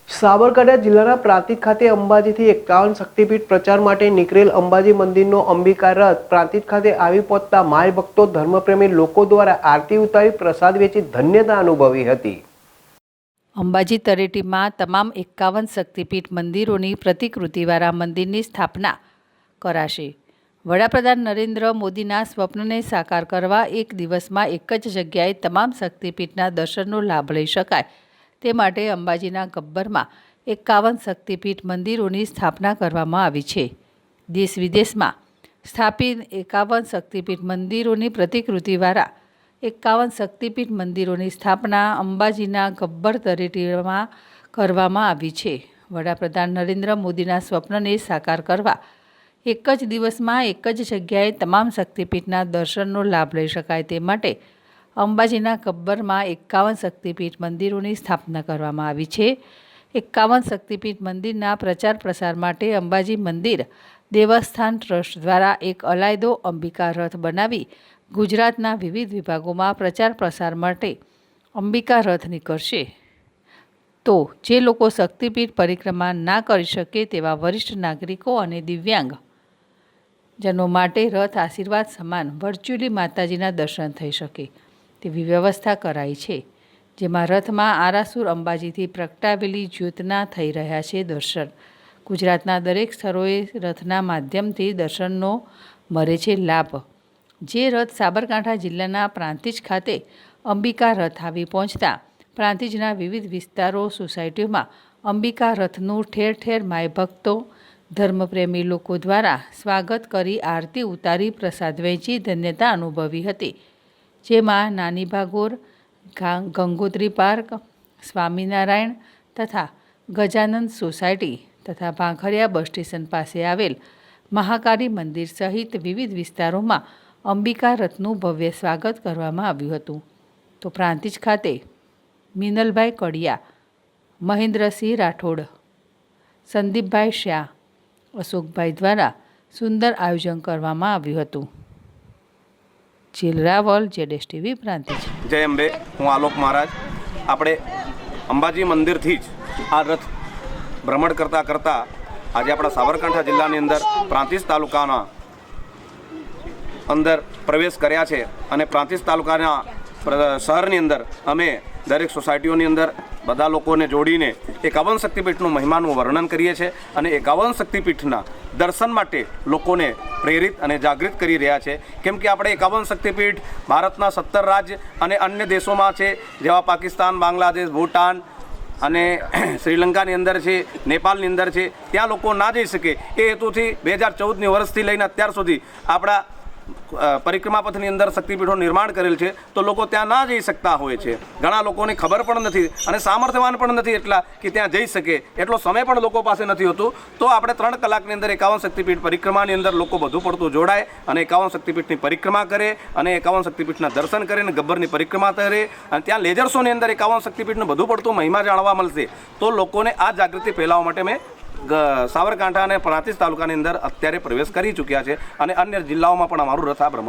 સાબરકાંઠા જિલ્લાના પ્રાંતિજ ખાતે અંબાજીથી 51 શક્તિપીઠ પ્રચાર માટે નીકળેલ અંબાજી મંદિરનો અંબિકા રથ પ્રાંતિજ ખાતે આવી પહોંચતા માય ભક્તો ધર્મપ્રેમી લોકો દ્વારા આરતી ઉતારી પ્રસાદ વેચી ધન્યતા અનુભવી હતી। અંબાજી તળેટીમાં તમામ 51 શક્તિપીઠ મંદિરોની પ્રતિકૃતિવાળા મંદિરની સ્થાપના કરાશે। વડાપ્રધાન નરેન્દ્ર મોદીના સ્વપ્નને સાકાર કરવા એક દિવસમાં એક જ જગ્યાએ તમામ શક્તિપીઠના દર્શનનો લાભ લઈ શકાય તે માટે અંબાજીના ગબ્બરમાં 51 શક્તિપીઠ મંદિરોની સ્થાપના કરવામાં આવી છે। દેશ વિદેશમાં સ્થાપિત 51 શક્તિપીઠ મંદિરોની પ્રતિકૃતિવાળા 51 શક્તિપીઠ મંદિરોની સ્થાપના અંબાજીના ગબ્બર તળેટીમાં કરવામાં આવી છે। વડાપ્રધાન નરેન્દ્ર મોદીના સ્વપ્નને સાકાર કરવા એક જ દિવસમાં એક જ જગ્યાએ તમામ શક્તિપીઠના દર્શનનો લાભ લઈ શકાય તે માટે અંબાજીના ગબ્બરમાં 51 શક્તિપીઠ મંદિરોની સ્થાપના કરવામાં આવી છે। 51 શક્તિપીઠ મંદિરના પ્રચાર પ્રસાર માટે અંબાજી મંદિર દેવસ્થાન ટ્રસ્ટ દ્વારા એક અલાયદો અંબિકા રથ બનાવી ગુજરાતના વિવિધ વિભાગોમાં પ્રચાર પ્રસાર માટે અંબિકા રથ નીકળશે। તો જે લોકો શક્તિપીઠ પરિક્રમા ના કરી શકે તેવા વરિષ્ઠ નાગરિકો અને દિવ્યાંગ જનો માટે રથ આશીર્વાદ સમાન વર્ચ્યુઅલી માતાજીના દર્શન થઈ શકે તેવી વ્યવસ્થા કરાઈ છે, જેમાં રથમાં આરાસુર અંબાજીથી પ્રગટાવેલી જ્યોતના થઈ રહ્યા છે દર્શન। ગુજરાતના દરેક સ્થળોએ રથના માધ્યમથી દર્શનનો મળે છે લાભ। જે રથ સાબરકાંઠા જિલ્લાના પ્રાંતિજ ખાતે અંબિકા રથ આવી પહોંચતા પ્રાંતિજના વિવિધ વિસ્તારો સોસાયટીઓમાં અંબિકા રથનું ઠેર ઠેર માય ભક્તો ધર્મપ્રેમી લોકો દ્વારા સ્વાગત કરી આરતી ઉતારી પ્રસાદ વહેંચી ધન્યતા અનુભવી હતી, જેમાં નાની ભાગોર, ગંગોત્રી પાર્ક, સ્વામિનારાયણ તથા ગજાનંદ સોસાયટી તથા ભાંખરિયા બસ સ્ટેશન પાસે આવેલ મહાકાળી મંદિર સહિત વિવિધ વિસ્તારોમાં અંબિકા રથનું ભવ્ય સ્વાગત કરવામાં આવ્યું હતું। તો પ્રાંતિજ ખાતે મિનલભાઈ કડિયા, મહેન્દ્રસિંહ રાઠોડ, સંદીપભાઈ શાહ, અશોકભાઈ દ્વારા સુંદર આયોજન કરવામાં આવ્યું હતું। જીલ રાવલ, ZSTV પ્રાંતિજ। જય અંબે, હું આલોક મહારાજ। આપણે અંબાજી મંદિરથી જ આ રથ ભ્રમણ કરતાં કરતાં આજે આપણા સાબરકાંઠા જિલ્લાની અંદર પ્રાંતિજ તાલુકાના અંદર પ્રવેશ કર્યા છે અને પ્રાંતિજ તાલુકાના શહેરની અંદર અમે દરેક સોસાયટીઓની અંદર બધા લોકોને જોડીને 51 શક્તિપીઠનું મહિમાનું વર્ણન કરીએ છીએ અને 51 શક્તિપીઠના દર્શન માટે લોકોને પ્રેરિત અને જાગૃત કરી રહ્યા છે। કેમ કે આપણે 51 શક્તિપીઠ ભારતના 17 રાજ્ય અને અન્ય દેશોમાં છે, જેવા પાકિસ્તાન, બાંગ્લાદેશ, ભૂટાન અને શ્રીલંકાની અંદર છે, નેપાળની અંદર છે, ત્યાં લોકો ના જઈ શકે એ હેતુથી 2014ની વર્ષથી લઈને અત્યાર સુધી આપણા પરિક્રમા પથની અંદર શક્તિપીઠોનું નિર્માણ કરેલ છે, તો લોકો ત્યાં ના જઈ શકતા હોય છે। ઘણા લોકોને ખબર પણ નથી અને સામર્થ્યવાન પણ નથી એટલા કે ત્યાં જઈ શકે, એટલો સમય પણ લોકો પાસે નથી હોતું। તો આપણે 3 કલાકની અંદર 51 શક્તિપીઠ પરિક્રમાની અંદર લોકો વધુ પડતું જોડાય અને 51 શક્તિપીઠની પરિક્રમા કરે અને 51 શક્તિપીઠના દર્શન કરે અને ગબ્બરની પરિક્રમા કરે અને ત્યાં લેઝર શોની અંદર 51 શક્તિપીઠનું વધુ પડતું મહિમા જાણવા મળશે। તો લોકોને આ જાગૃતિ ફેલાવવા માટે મેં સાબરકાંઠા અને પ્રાંતિજ તાલુકાની અંદર અત્યારે પ્રવેશ કરી ચૂક્યા છે અને અન્ય જિલ્લાઓમાં પણ અમારું રથ આ ભ્રમણ